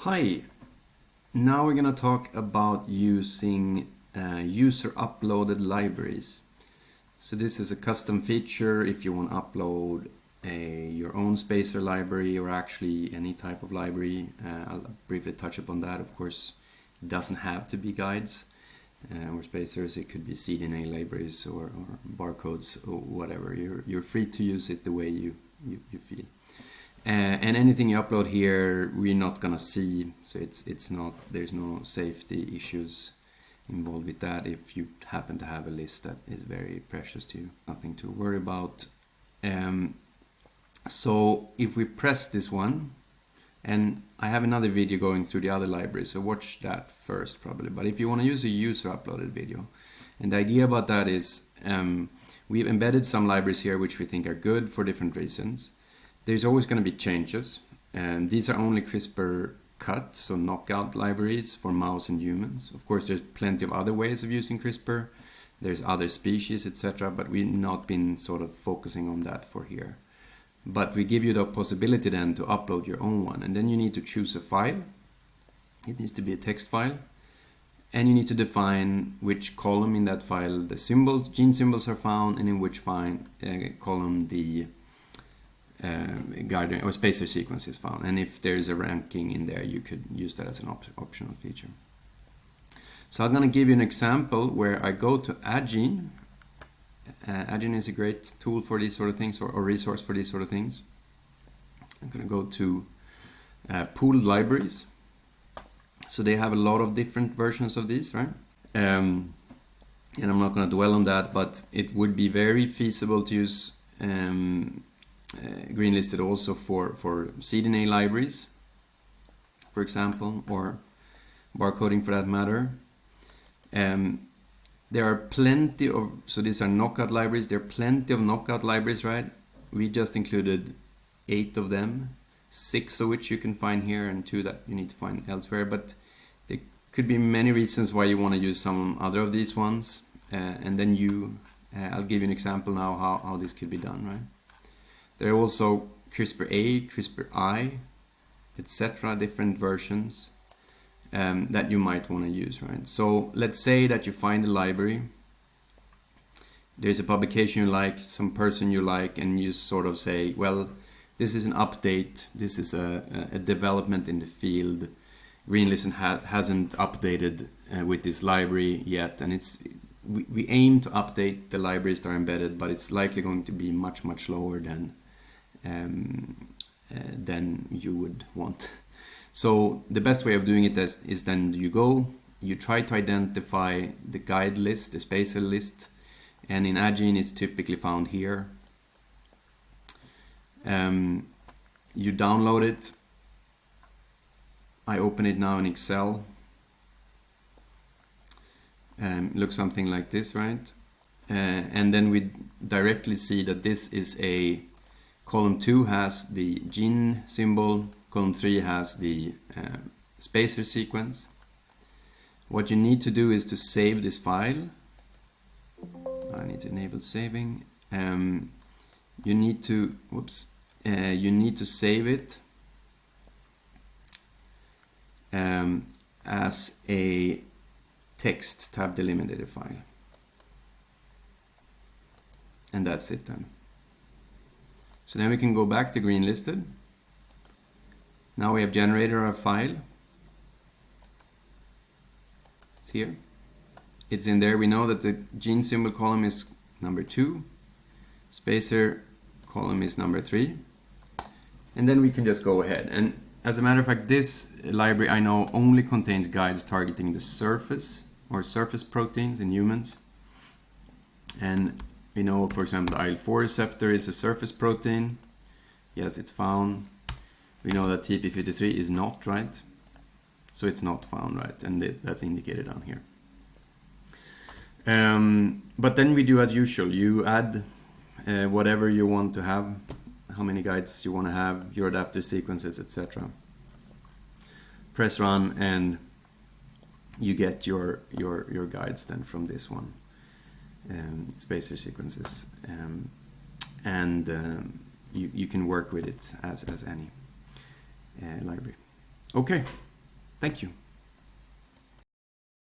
Hi, now we're going to talk about using user uploaded libraries. So this is a custom feature if you want to upload your own spacer library or actually any type of library. I'll briefly touch upon that. Of course, it doesn't have to be guides or spacers. It could be CDNA libraries or barcodes or whatever. You're free to use it the way you feel. And anything you upload here, we're not gonna see, so it's not, there's no safety issues involved with that. If you happen to have a list that is very precious to you, nothing to worry about. So if we press this one, and I have another video going through the other libraries, so watch that first probably. But if you want to use a user uploaded video, and the idea about that is we've embedded some libraries here which we think are good for different reasons. There's always going to be changes, and these are only CRISPR cut, so knockout libraries for mouse and humans. Of course, there's plenty of other ways of using CRISPR. There's other species, etc., but we've not been sort of focusing on that for here. But we give you the possibility then to upload your own one, and then you need to choose a file. It needs to be a text file, and you need to define which column in that file the symbols, gene symbols are found, and in which column the guide or spacer sequence is found. And if there's a ranking in there, you could use that as an optional feature. So I'm going to give you an example where I go to add gene. Add gene is a great tool for these sort of things, or resource for these sort of things. I'm going to go to pooled libraries. So they have a lot of different versions of these, right? And I'm not going to dwell on that, but it would be very feasible to use green listed also for CDNA libraries, for example, or barcoding for that matter. There are plenty of, so these are knockout libraries, there are plenty of knockout libraries, right? We just included 8 of them, 6 of which you can find here and 2 that you need to find elsewhere, but there could be many reasons why you want to use some other of these ones, and then I'll give you an example now how this could be done, right? There are also CRISPR-A, CRISPR-I, etc., different versions that you might want to use, right? So let's say that you find a library, there's a publication you like, some person you like, and you sort of say, well, this is an update, this is a development in the field. Greenlist hasn't updated with this library yet, and we aim to update the libraries that are embedded, but it's likely going to be much lower than you would want. So the best way of doing it is then you try to identify the guide list, the spacer list, and in AdGene it's typically found here. You download it. I open it now in Excel. Looks something like this, right? And then we directly see that this is column 2 has the gene symbol, column 3 has the spacer sequence. What you need to do is to save this file. I need to enable saving. You need to save it as a text tab delimitated file. And that's it then. So then we can go back to green listed. Now we have generated our file. It's here. It's in there. We know that the gene symbol column is number 2. Spacer column is number 3. And then we can just go ahead. And as a matter of fact, this library I know only contains guides targeting the surface or surface proteins in humans. And we know, for example, the IL-4 receptor is a surface protein. Yes, it's found. We know that TP53 is not, right? So it's not found, right? And that's indicated down here. But then we do as usual. You add whatever you want to have, how many guides you want to have, your adapter sequences, etc. Press run, and you get your guides then from this one. Spacer sequences, and you can work with it as any library. Okay. Thank you.